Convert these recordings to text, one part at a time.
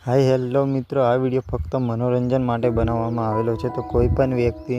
Hi hello मित्रों, आ video फक्त मनोरंजन माटे बनाववामां आवेलो छे। तो कोई पण व्यक्ति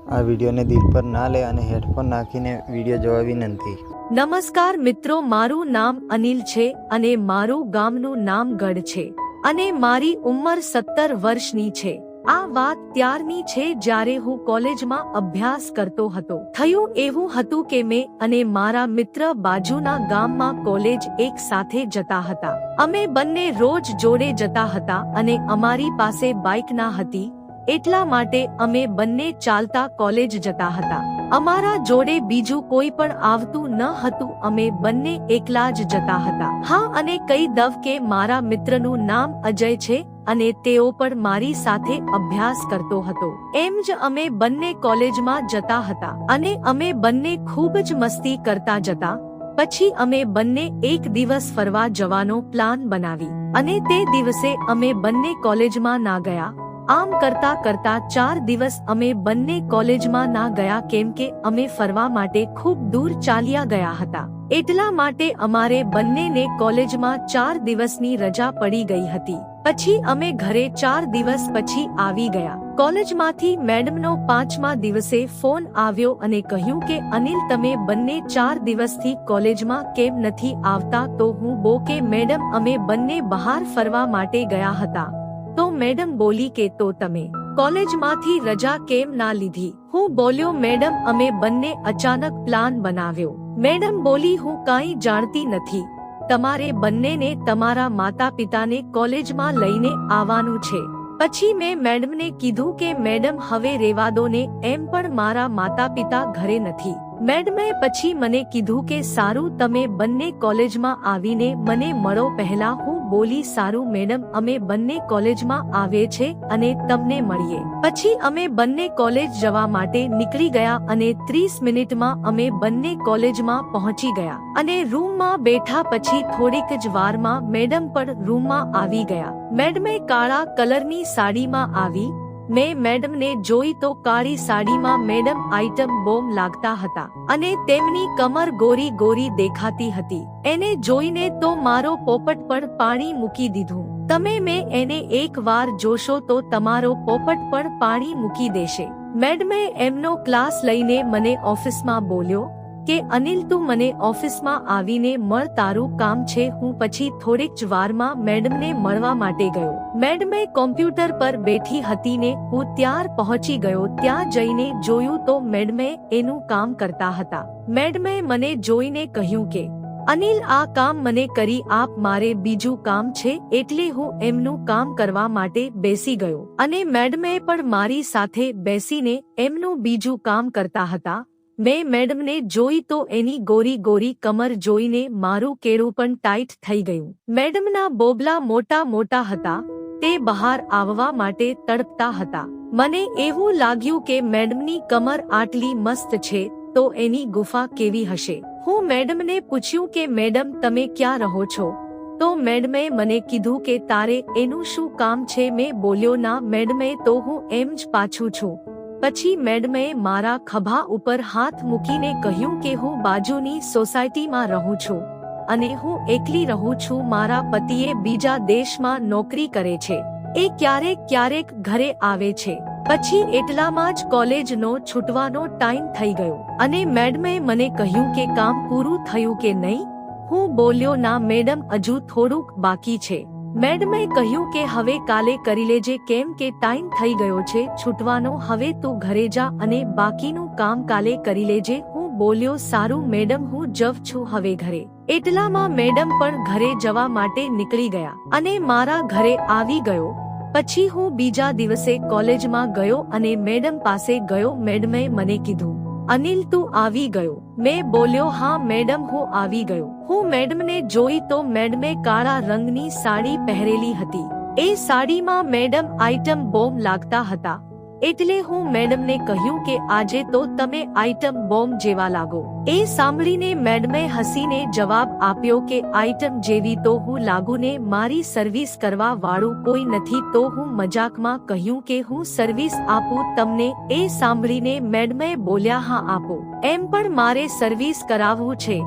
आ वीडियो ने दिल पर ना ले अने हेडफोन नाखीने वीडियो जोवा विनंती। नमस्कार मित्रों, मारू नाम अनिल छे अने मारू गामनु नाम गढ़ छे अने मारी उम्र 17 वर्षनी छे। आ वात त्यारनी छे ज्यारे हूँ कॉलेजमां अभ्यास करतो हतो। थयुं एवुं हतुं के मैं अने मारा मित्र बाजुना गाममां कॉलेज एक साथे जता हता। अमे बंने रोज जोड़े जता हता अने अमारी पासे बाइक ना हती, एटला माटे अमे बंने चालता कॉलेज जता हता। अमारा जोड़े बीजू कोई पण आवतुं न हतुं, अमे बंने एकला ज जता हता। हाँ, अने कई दव के मारा मित्रनु नाम अजय छे अने तेओ पण मारी साथे अभ्यास करतो हतो। एम ज अमे बंने कॉलेजमां जता हता अने अमे बंने खूब ज मस्ती करता जता। पछी अमे बंने एक दिवस फरवा जवानो प्लान बनावी अने ते दिवसे अमे बंने कॉलेजमां ना गया। आम करता करता 4 दिवस अमे बंने कॉलेजमां ना गया, केम के अमे फरवा माटे खूब दूर चाल्या गया हता। एटला माटे अमारे बंने ने कॉलेजमां 4 दिवसनी रजा पड़ी गई हती। पछी अमे घरे 4 दिवस पछी आवी गया। कॉलेजमांथी मेडमनो 5मा दिवसे फोन आव्यो अने कह्युं के अनिल, तमे बंने 4 दिवसथी कॉलेजमां केम नथी आवता? तो हूँ बोके मेडम, अमे बंने बहार फरवा माटे गया हता। तो मेडम बोली के तो तमे कॉलेजमांथी रजा केम ना लीधी? हूँ बोल्यो, मेडम अमे बंने अचानक प्लान बनाव्यो। मेडम बोली, हूँ काई जाणती नथी, तमारे बंने ने तमारा माता पिता ने कॉलेजमां लईने आवानुं छे। पछी मैं मेडम ने कीधुं के मेडम हवे रेवा दो ने, एम पण मारा माता पिता घरे नथी। मेडमे पछी मने कीधुं के सारू, तमे बंने कॉलेजमां आवीने मने मळो पहेला। हूँ बोली, सारू मेडम, अमे बंने कॉलेजमां आवे छे अने तमने मळीए। पछी अमे बंने कॉलेज जवा माटे निकળી गया अने 30 मिनिटमां अमे बंने कॉलेजमां पहोंची गया अने रूममां बेठा। पछी थोड़ीक ज वारमां मेडम पण रूममां आवी गया। मेडमे काळा कलरनी साडीमां आवी। मैं मेडम ने जोई तो काળી साडीमां मेडम आइटम बोम लागता हता अने तेमनी कमर गोरी गोरी देखाती हती। एने जोईने तो मारो पोपट पण पाणी मूकी दीधुं। तमे मैं एने एक वार जोशो तो तमारो पोपट पण पाणी मूकी देशे। मेडमे एमनो क्लास लईने मने ऑफिसमां बोल्यो के अनिल, तू मने ऑफिसमां आवीने मळ, तारू काम छे। हूँ पछी थोड़ीक ज वारमां मेडमने मळवा माटे गयो। मेडमे कॉम्प्यूटर पर बेठी हती ने हूँ त्यार पहोंची गयो। त्यां जईने जोयुं तो मेडमे एनुं काम करता हता। मेडमे मने जोईने कह्युं के अनिल, आ काम मने करी आप, मारे बीजू काम छे एटले हूँ एमनुं काम करवा माटे बेसी गयो अने मेडमे पण मारी साथे बेसीने एमनुं बीजू काम करता हता। मैं मेडम ने जोई तो एनी गोरी गोरी कमर जोईने मारू केळुं पण टाइट थई गयुं। मेडमना बोबला मोटा मोटा हता, ते बहार आववा माटे तड़पता हता। मने एवुं लाग्युं के मेडमनी कमर आटली मस्त छे तो एनी गुफा केवी हशे। हूँ मेडम ने पूछ्યું के मेडम, तमे क्या रहो छो? तो मेडमे मने कीधुं के तारे एनुं शुं काम छे? मैं बोल्यो, ना मेडमे, तो हूँ एम ज पाछुं छुं। पछी मेडमे मारा खभा उपर हाथ मूकीने कह्युं के हूँ बाजुनी सोसायटीमां रहूं छुं अने हूँ एकली रहूं छुं। मारा पतिए बीजा देशमां नौकरी करे छे, ए क्यारेक क्यारेक घरे आवे छे। पछी एटलामां ज कॉलेजनो छूटवानो टाइम थई गयो अने मेडमे मने कह्युं के काम पूरुं थयुं के नहीं? हूँ बोल्यो, ना मेडम, अजू थोड़ुंक बाकी छे। मेडमे कह्युं के हवे काले करी लेजे, केम के टाइम थई गयो छे छूटवानो। हवे तू घरे जा अने बाकीनुं काम काले करी लेजे। हूँ बोल्यो, सारू मेडम, हूँ जव छुं हवे घरे। एटलामां मेडम पण घरे जवा माटे निकળી गया अने मारा घरे आवी गयो। पछी हूँ बीजा दिवसे कॉलेजमां गयो अने मेडम पासे गयो। मेडमे मने कीधुं, अनिल, तू आवी गयो? मैं बोल्यो, हाँ मेडम, हूँ आवी गयो। हूँ मेडम ने जोई तो मेडमे काळा रंगनी साड़ी पहेरेली हती। ए साड़ीमां मेडम आइटम बोम लागता हता। एटले हूँ मेडम ने कह्युं के आजे तो तमे आइटम बोम जेवा लागो। ए सांभळीने मेडमे हसीने जवाब आप्यो के आइटम जेवी तो हूँ लागू ने, मारी सर्विस करवा वाळुं कोई नथी। तो हूँ मजाकमां कह्युं के हूँ सर्विस आपूं तमने। ए सांभळीने मेडमे बोल्या, हाँ आपो, एम पण मारे सर्विस कराववुं छे।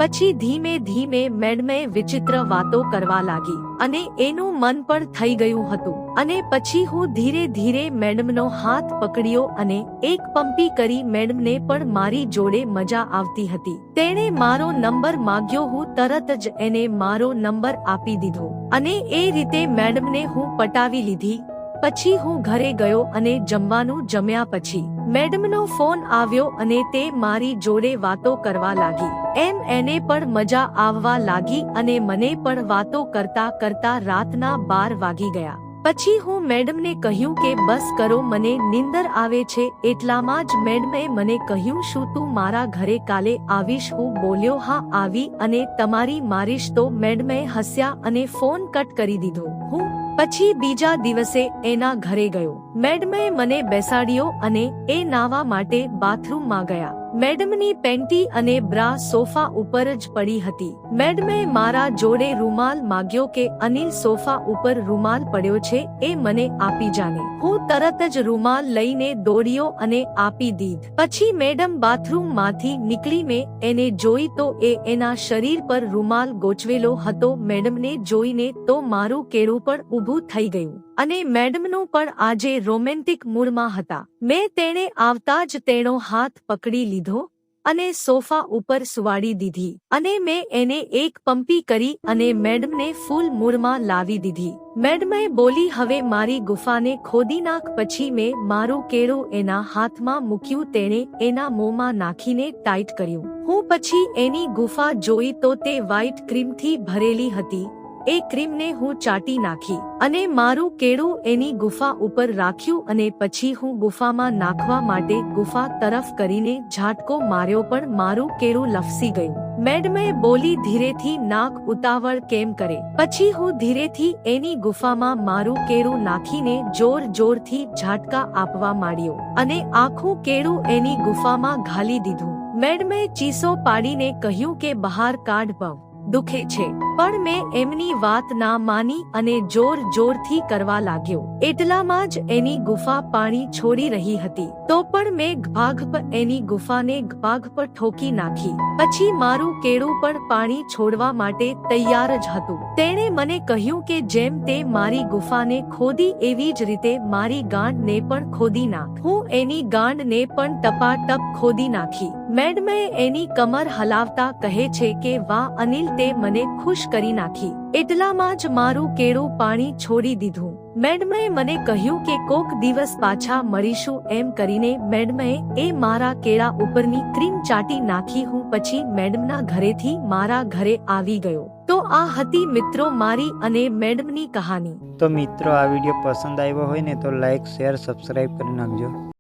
પછી ધીમે ધીમે મેડમે વિચિત્ર વાતો કરવા લાગી અને એનું મન પણ થઈ ગયું હતું. અને પછી હું ધીરે ધીરે મેડમનો હાથ પકડ્યો અને એક પંપી કરી મેડમને પણ મારી જોડે મજા આવતી હતી. તેણે મારો નંબર માંગ્યો. હું તરત જ એને મારો નંબર આપી દીધો અને એ રીતે મેડમને હું પટાવી લીધી. પછી હું ઘરે ગયો અને જમવાનું જમ્યા પછી મેડમનો ફોન આવ્યો અને તે મારી જોડે વાતો કરવા લાગી. એમ એને પણ મજા આવવા લાગી અને મને પણ વાતો કરતા કરતા રાતના 12 વાગી ગયા. પછી હું મેડમને કહ્યું કે બસ કરો, મને નીંદર આવે છે. એટલામાં જ મેડમે મને કહ્યું, શું તું મારા ઘરે કાલે આવીશ? હું બોલ્યો હા આવી અને તમારી મારીશ તો મેડમે હસ્યા અને ફોન કટ કરી દીધો. હું પછી બીજા દિવસે એના ઘરે ગયો. મેડમે મને બેસાડ્યો અને એ નાવા માટે બાથરૂમમાં ગયા. મેડમની પેન્ટી અને બ્રા સોફા ઉપર જ પડી હતી. મેડમે મારા જોડે રૂમાલ માંગ્યો કે અનિલ સોફા ઉપર રૂમાલ પડ્યો છે, એ મને આપી જાને. હું તરત જ રૂમાલ લઈને દોડ્યો અને આપી દીધ. પછી મેડમ બાથરૂમ માંથી નીકળી. મેં એને જોઈ તો એ એના શરીર પર રૂમાલ ગોચવેલો હતો. મેડમને જોઈને તો મારું કેળું પણ ઊભું થઈ ગયું અને મેડમનું પણ આજે રોમેન્ટિક મૂડમાં હતા. મેં તેણે આવતા જ તેનો હાથ પકડી લીધો અને સોફા ઉપર સુવાડી દીધી અને મેં એને એક પંપી કરી અને મેડમને ફૂલ મૂડમાં લાવી દીધી. મેડમે બોલી, હવે મારી ગુફાને ખોદી નાખ. પછી મેં મારું કેળું એના હાથમાં મૂક્યું. તેણે એના મોંમાં નાખીને ટાઈટ કર્યું. હું પછી એની ગુફા જોઈ તો તે વ્હાઈટ ક્રીમથી ભરેલી હતી. એ ક્રીમને હું ચાટી નાખી અને મારું કેળું એની ગુફા ઉપર રાખ્યું અને પછી હું ગુફામાં નાખવા માટે ગુફા તરફ કરીને ઝાટકો માર્યો પણ મારું કેળું લપસી ગયું. મેડમે બોલી, ધીરેથી નાખ, ઉતાવળ કેમ કરે? પછી હું ધીરેથી એની ગુફામાં મારું કેળું નાખીને જોર જોરથી ઝાટકા આપવા માંડ્યો અને આખું કેળું એની ગુફામાં ઘાલી દીધું. મેડમે ચીસો પાડીને કહ્યું કે બહાર કાઢ, બહુ દુખે છે. પણ મેં એમની વાત ના માની અને જોર જોરથી કરવા લાગ્યો. એટલામાં જ એની ગુફા પાણી છોડી રહી હતી. તો પણ મેં ઘપાઘપ એની ગુફાને ઘપાઘપ ઠોકી નાખી. પછી મારું કેળું પણ પાણી છોડવા માટે તૈયાર જ હતું. તેણે મને કહ્યું કે જેમ તે મારી ગુફાને ખોદી એવી જ રીતે મારી ગાંઠને પણ ખોદી નાખ. હું એની ગાંઠને પણ ટપાટપ ખોદી નાખી. મેડમે એની કમર હલાવતા કહે છે કે વાહ અનિલ, તે મને ખુશ કરી નાખી. એટલામાં જ મારું કેળું પાણી છોડી દીધું. મેડમે મને કહ્યું કે કોક દિવસ પાછા મળીશું. એમ કરીને મેડમે એ મારા કેળા ઉપરની ક્રીમ ચાટી નાખી. હું પછી મેડમના ઘરેથી મારા ઘરે આવી ગયો. તો આ હતી મિત્રો મારી અને મેડમની કહાની. તો મિત્રો, આ વિડીયો પસંદ આવ્યો હોય ને તો લાઈક, શેર, સબસ્ક્રાઈબ કરી નાખજો.